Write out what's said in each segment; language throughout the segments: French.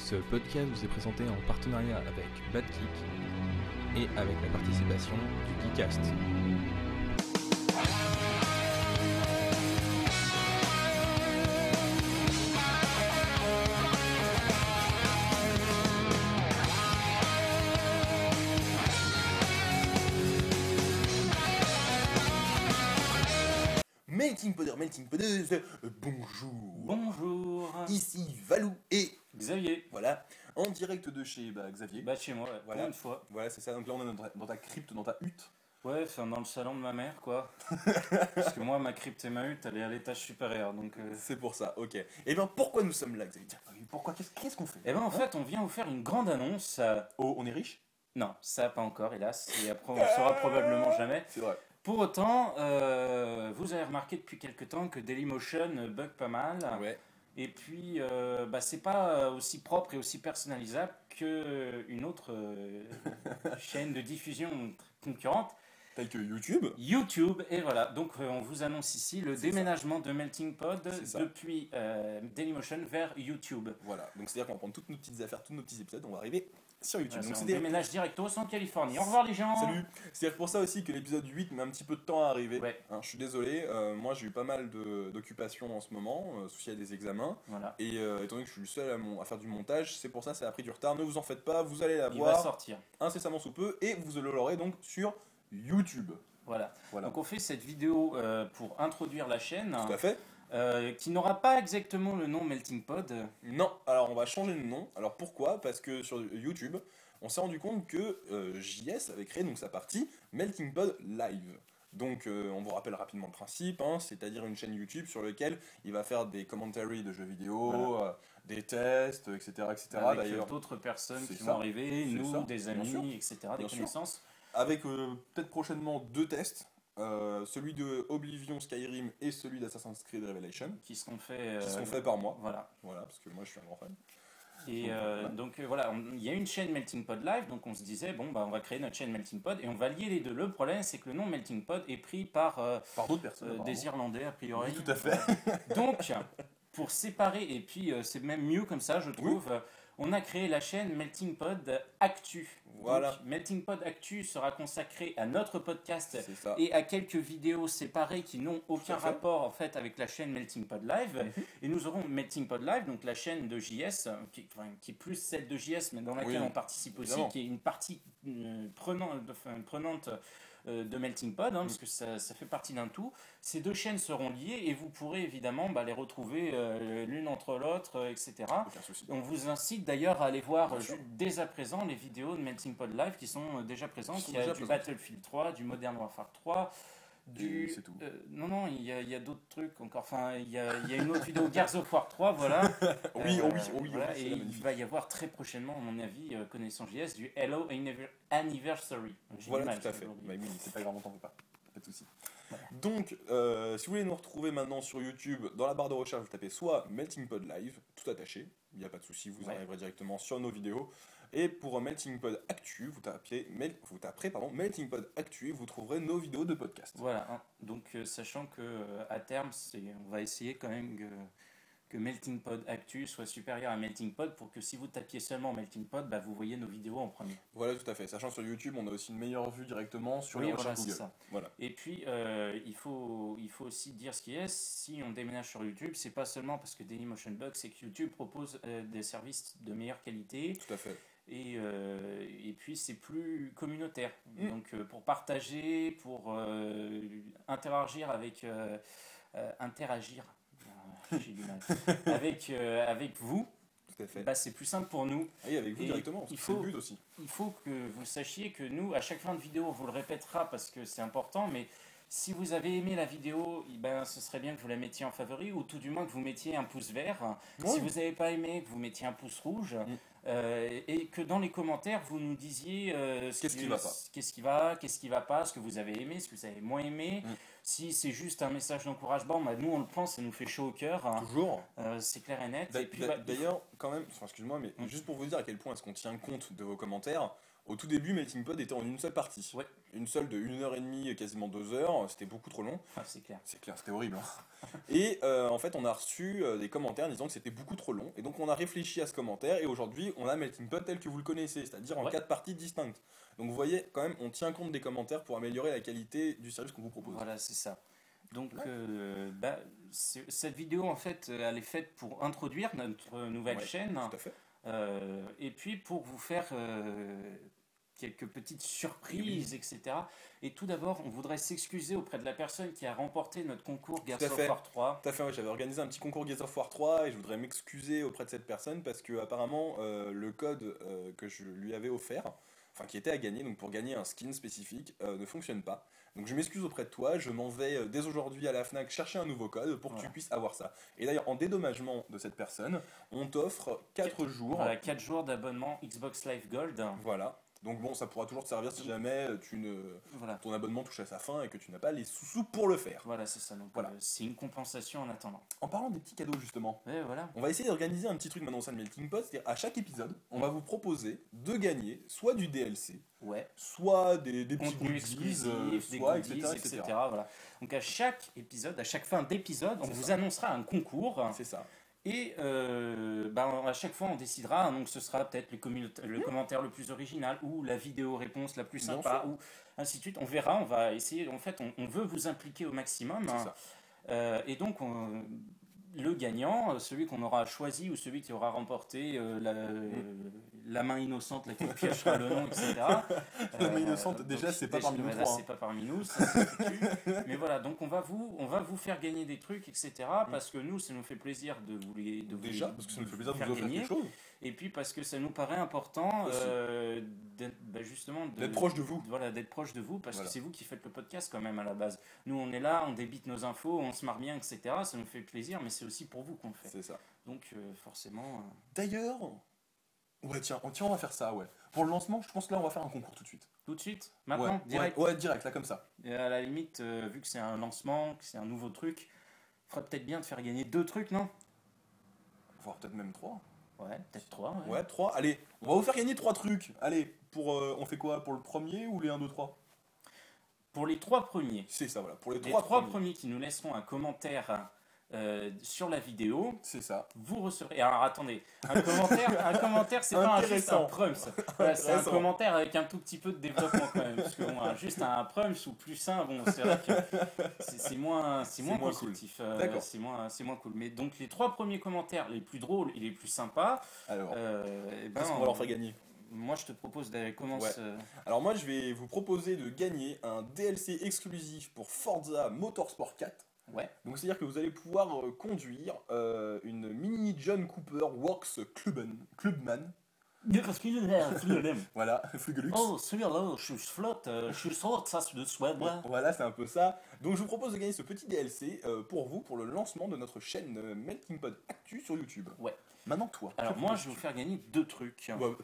Ce podcast vous est présenté en partenariat avec Badkick et avec la participation du Geekcast. Melting Podeuse, bonjour. Bonjour. Ici Valou et Xavier. voilà, en direct de chez Xavier. Bah chez moi, ouais, Voilà. pour une fois. Voilà, c'est ça. Donc là, on est dans ta crypte, dans ta hutte. Ouais, enfin dans le salon de ma mère, quoi. Parce que moi, ma crypte et ma hutte, elle est à l'étage supérieur, donc... C'est pour ça, ok. Et bien, pourquoi nous sommes là, Xavier? Tiens, pourquoi? Qu'est-ce qu'on fait? Eh ben en fait, on vient vous faire une grande annonce. Oh, on est riche? Non, ça pas encore, hélas. Et après, on le saura probablement jamais. C'est vrai. Pour autant, vous avez remarqué depuis quelques temps que Dailymotion bug pas mal. Ouais. Et puis, c'est pas aussi propre et aussi personnalisable qu'une autre chaîne de diffusion concurrente, Tel que YouTube. YouTube. Et voilà, donc on vous annonce ici le déménagement de Melting Pod depuis Dailymotion vers YouTube. Voilà, donc c'est-à-dire qu'on va prendre toutes nos petites affaires, tous nos petits épisodes, on va arriver sur YouTube. Ouais, Donc on déménage directos en Californie. Au revoir les gens. Salut. C'est pour ça aussi que l'épisode 8 met un petit peu de temps à arriver. Ouais. Hein, je suis désolé, moi j'ai eu pas mal d'occupations en ce moment, souci à des examens. Voilà. Et étant donné que je suis le seul à faire du montage, c'est pour ça que ça a pris du retard. Ne vous en faites pas, vous allez la Il voir va sortir. incessamment sous peu et vous l'aurez donc sur YouTube. Voilà. Voilà. Donc on fait cette vidéo pour introduire la chaîne. Tout à fait. Qui n'aura pas exactement le nom Melting Pod. Non, alors on va changer de nom. Alors pourquoi? Parce que sur YouTube, on s'est rendu compte que JS avait créé donc sa partie Melting Pod Live. Donc on vous rappelle rapidement le principe, hein, c'est-à-dire une chaîne YouTube sur laquelle il va faire des commentaries de jeux vidéo, Voilà. des tests, etc. Avec D'ailleurs, d'autres personnes c'est qui ça. vont arriver, C'est nous, ça. des Bien sûr. amis, etc., des Bien sûr. connaissances. avec peut-être prochainement deux tests, celui de Oblivion Skyrim et celui d'Assassin's Creed Revelation, Qui seront faits. qui sont faits par moi. Voilà. Voilà, parce que moi je suis un grand fan. Et Donc, voilà, il y a une chaîne Melting Pod Live, donc on se disait, bon, on va créer notre chaîne Melting Pod et on va lier les deux. Le problème, c'est que le nom Melting Pod est pris par Par d'autres personnes. des Irlandais, a priori. Oui, tout à fait. Donc, pour séparer, et puis c'est même mieux comme ça, je trouve, on a créé la chaîne Melting Pod Actu. Voilà. Donc, Melting Pod Actu sera consacré à notre podcast C'est ça. et à quelques vidéos séparées qui n'ont aucun à fait. rapport en fait avec la chaîne Melting Pod Live. Et nous aurons Melting Pod Live, donc la chaîne de JS, qui est plus celle de JS, mais dans laquelle Oui, on participe aussi, évidemment. qui est une partie prenante de Melting Pod, parce que ça fait partie d'un tout. Ces deux chaînes seront liées et vous pourrez évidemment les retrouver l'une entre l'autre, etc. Aucun souci. On vous incite d'ailleurs à aller voir Bien sûr. dès à présent les vidéos de Melting Pod Live qui sont déjà présentes. Sont Il y a déjà du présentes. Battlefield 3, du Modern Warfare 3, Et c'est tout. non, il y a d'autres trucs encore. Enfin, il y a une autre vidéo Gears of War 3, voilà. Oui, Voilà, c'est et la il magnifique. va y avoir très prochainement, à mon avis, connaissant JS, du Hello Anniversary. J'ai Voilà, du mal tout à fait. aujourd'hui. Bah oui, c'est pas grave, on t'en veut pas. Pas de soucis. Voilà. Donc, si vous voulez nous retrouver maintenant sur YouTube, dans la barre de recherche, vous tapez soit Melting Pod Live, tout attaché, il n'y a pas de souci, vous Ouais. arriverez directement sur nos vidéos. Et pour Melting Pod Actu, vous taperez Melting Pod Actu et vous trouverez nos vidéos de podcast. Voilà, hein. Donc sachant que à terme, on va essayer quand même que Melting Pod Actu soit supérieur à Melting Pod pour que si vous tapiez seulement Melting Pod, vous voyez nos vidéos en premier. Voilà, tout à fait. Sachant que sur YouTube, on a aussi une meilleure vue directement sur Oui, les voilà, recherches c'est Google. ça. Voilà. Et puis, il faut aussi dire ce qui est, si on déménage sur YouTube, c'est pas seulement parce que Dailymotion bug, c'est que YouTube propose des services de meilleure qualité Tout à fait. et puis c'est plus communautaire. Mm. Donc pour partager, pour interagir j'ai du mal, avec vous, Tout à fait. c'est plus simple pour nous. Et avec vous Et directement, il c'est le faut- but aussi. Il faut que vous sachiez que nous, à chaque fin de vidéo, on vous le répétera parce que c'est important, mais si vous avez aimé la vidéo, ce serait bien que vous la mettiez en favori ou tout du moins que vous mettiez un pouce vert. Ouais. Si vous n'avez pas aimé, que vous mettiez un pouce rouge. Et que dans les commentaires, vous nous disiez Qu'est-ce qui va pas. qu'est-ce qui va pas, ce que vous avez aimé, ce que vous avez moins aimé. Mm. Si c'est juste un message d'encouragement, nous on le prend, ça nous fait chaud au cœur. Toujours. C'est clair et net. Et puis, D'ailleurs, quand même, excuse-moi, mais Mm. juste pour vous dire à quel point est-ce qu'on tient compte de vos commentaires, Au tout début, Melting Pot était en une seule partie. Ouais. Une seule de 1h30, quasiment 2 heures. C'était beaucoup trop long. Ah, c'est clair. C'est clair, c'était horrible. Hein. Et en fait, on a reçu des commentaires disant que c'était beaucoup trop long. Et donc, on a réfléchi à ce commentaire. Et aujourd'hui, on a Melting Pot tel que vous le connaissez, c'est-à-dire en 4 parties distinctes. Donc, vous voyez, quand même, on tient compte des commentaires pour améliorer la qualité du service qu'on vous propose. Voilà, c'est ça. Donc, cette vidéo, en fait, elle est faite pour introduire notre nouvelle chaîne. Tout à fait. Et puis pour vous faire quelques petites surprises, etc. Et tout d'abord, on voudrait s'excuser auprès de la personne qui a remporté notre concours Gears of War 3. Tout à fait, ouais, j'avais organisé un petit concours Gears of War 3 et je voudrais m'excuser auprès de cette personne parce que apparemment le code que je lui avais offert, enfin qui était à gagner, donc pour gagner un skin spécifique, ne fonctionne pas. Donc je m'excuse auprès de toi, je m'en vais dès aujourd'hui à la FNAC chercher un nouveau code pour que tu puisses avoir ça. Et d'ailleurs, en dédommagement de cette personne, on t'offre 4 jours. Voilà, 4 jours d'abonnement Xbox Live Gold. Voilà. Donc bon, ça pourra toujours te servir si jamais ton abonnement touche à sa fin et que tu n'as pas les sous pour le faire. Voilà, c'est ça. Donc voilà. C'est une compensation en attendant. En parlant des petits cadeaux justement, voilà. On va essayer d'organiser un petit truc maintenant au sein de Melting Pot, c'est-à-dire à chaque épisode, on va vous proposer de gagner soit du DLC, soit des petits goodies, exclusifs, des goodies, etc. Voilà. Donc à chaque épisode, à chaque fin d'épisode, on vous annoncera un concours. C'est ça. Et à chaque fois on décidera, donc ce sera peut-être le commentaire le plus original ou la vidéo réponse la plus sympa ou ainsi de suite. On verra, on va essayer, en fait on veut vous impliquer au maximum. Et donc le gagnant, celui qu'on aura choisi ou celui qui aura remporté la main innocente, la qui piochera le nom, etc. La main innocente, déjà, c'est pas parmi nous trois. C'est pas parmi nous, mais voilà, donc on va vous faire gagner des trucs, etc. Parce que nous, ça nous fait plaisir de vous les parce que ça nous fait plaisir de vous offrir quelque chose. Et puis parce que ça nous paraît important justement d'être proche de vous. Voilà, d'être proche de vous, parce que c'est vous qui faites le podcast quand même à la base. Nous, on est là, on débite nos infos, on se marre bien, etc. Ça nous fait plaisir, mais c'est aussi pour vous qu'on le fait. C'est ça. Donc forcément... D'ailleurs... Ouais, tiens, on va faire ça, ouais. Pour le lancement, je pense que là, on va faire un concours tout de suite. Tout de suite? Maintenant? Direct? Ouais, direct, là, comme ça. Et à la limite, vu que c'est un lancement, que c'est un nouveau truc, il faudrait peut-être bien de faire gagner 2 trucs, non? Voire peut-être même 3. Ouais, peut-être 3. Ouais, 3. Allez, on va vous faire gagner 3 trucs. Allez, on fait quoi? Pour le premier ou les 1, 2, 3? Pour les 3 premiers. C'est ça, voilà. Pour les 3 premiers qui nous laisseront un commentaire... sur la vidéo, c'est ça. Vous recevrez. Alors attendez, un commentaire, c'est pas juste un prums. Voilà, c'est un commentaire avec un tout petit peu de développement quand même. Parce que juste un prums ou plus un, c'est vrai que c'est moins constructif. Cool. D'accord. C'est moins cool. Mais donc les 3 premiers commentaires, les plus drôles et les plus sympas. Alors, qu'est-ce qu'on va leur faire gagner? Moi, je te propose d'aller commencer. Alors moi, je vais vous proposer de gagner un DLC exclusif pour Forza Motorsport 4. Ouais. Donc c'est-à-dire que vous allez pouvoir conduire une mini John Cooper Works Clubman. Voilà, Flugelux. Oh, celui-là, je suis flotte, je suis sorte, ça c'est de Suède. Voilà, c'est un peu ça. Donc je vous propose de gagner ce petit DLC pour vous, pour le lancement de notre chaîne Melting Pot Actu sur YouTube. Ouais. Maintenant toi. Alors moi, je vais vous faire gagner 2 trucs. Carrément.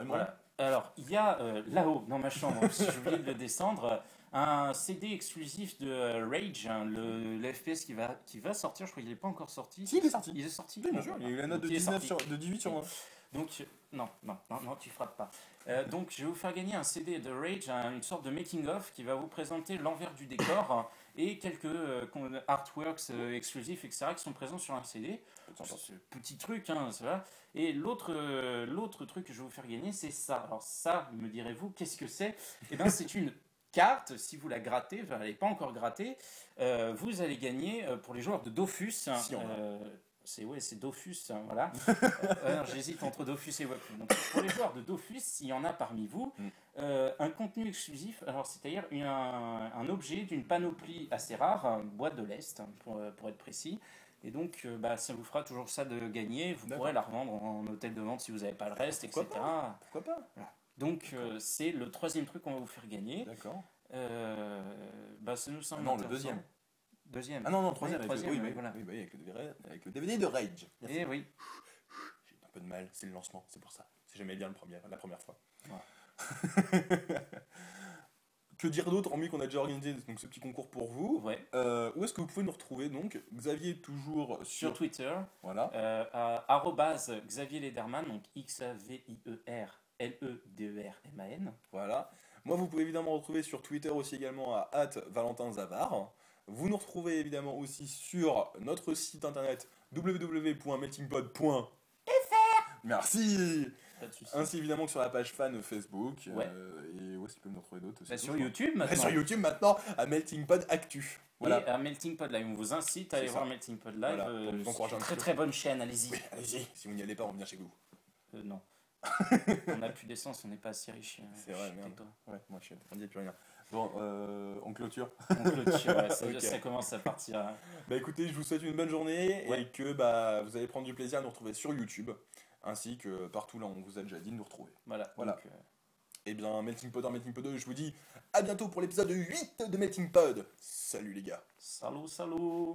Voilà. Alors, il y a là-haut, dans ma chambre, si j'ai oublié de le descendre, un CD exclusif de Rage, le FPS qui va sortir. Je crois qu'il n'est pas encore sorti. Si, il est sorti. Il est sorti. Oui, bien sûr. Il a eu la note de 18 sur 20. Donc, non, tu frappes pas. Donc, je vais vous faire gagner un CD de Rage, une sorte de making-of qui va vous présenter l'envers du décor et quelques artworks exclusifs, etc., qui sont présents sur un CD. C'est petit truc, c'est vrai. Et l'autre truc que je vais vous faire gagner, c'est ça. Alors ça, me direz-vous, qu'est-ce que c'est? Eh bien, c'est une carte. Si vous la grattez, elle n'est pas encore grattée, vous allez gagner pour les joueurs de Dofus. C'est Dofus, voilà. J'hésite entre Dofus et Waku. Donc, pour les joueurs de Dofus, s'il y en a parmi vous, un contenu exclusif, alors c'est-à-dire un objet d'une panoplie assez rare, boîte de l'Est, pour être précis. Et donc, ça vous fera toujours ça de gagner. Vous pourrez la revendre en hôtel de vente si vous n'avez pas le reste, etc. Pourquoi pas voilà. Donc, c'est le 3e truc qu'on va vous faire gagner. D'accord. Ça nous semble non, le deuxième. Deuxième. Ah non, le troisième. Voilà. Oui, avec le DVD de Rage. Merci. Et oui. J'ai un peu de mal, c'est le lancement, c'est pour ça. C'est jamais bien la première fois. Voilà. Que dire d'autre, hormis qu'on a déjà organisé donc, ce petit concours pour vous. Ouais. Où est-ce que vous pouvez nous retrouver donc? Xavier toujours sur Twitter. Voilà. À @Xavier Lederman, donc XAVIER LEDERMAN. Voilà. Moi, vous pouvez évidemment retrouver sur Twitter aussi également à @ValentinZavar. Vous nous retrouvez évidemment aussi sur notre site internet www.meltingpod.fr. Merci. Pas de soucis. Ainsi évidemment que sur la page fan Facebook. Ouais. Et où est-ce qu'ils peuvent nous retrouver d'autres aussi, Bah, sur d'autres, YouTube hein. maintenant. Sur YouTube maintenant à Melting Pod Actu. Voilà. Et à Melting Pod Live. On vous incite à aller C'est voir ça. Melting Pod Live. Voilà. Donc, je vous encourage c'est un une petit très peu. très bonne chaîne, allez-y. Oui, allez-y. Si vous n'y allez pas, on vient chez vous. Non. On n'a plus d'essence, on n'est pas assez riche. C'est vrai, merde. Tais-toi. Ouais, moi je on dit plus rien. Bon, on clôture. On clôture, ouais, ça, Ok. ça commence à partir. Bah écoutez, je vous souhaite une bonne journée Ouais. et que vous allez prendre du plaisir à nous retrouver sur YouTube, ainsi que partout là où on vous a déjà dit de nous retrouver. Voilà. Voilà. Donc, Et bien, Melting Pod 1, Melting Pod 2, je vous dis à bientôt pour l'épisode 8 de Melting Pod. Salut les gars. salut, salut.